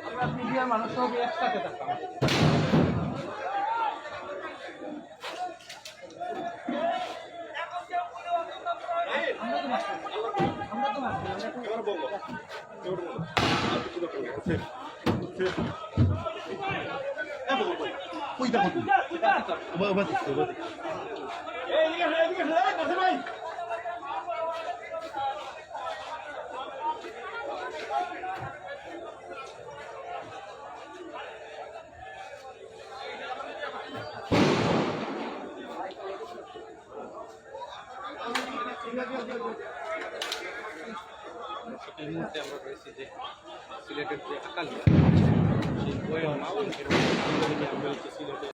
আমরা মিডিয়ার মানুষ সব একসাথে থাকতাম। এই মুহূর্তে আমরা রয়েছি যে সিলেটের যে আকাল সেই বয়ে আমরা সিলেটে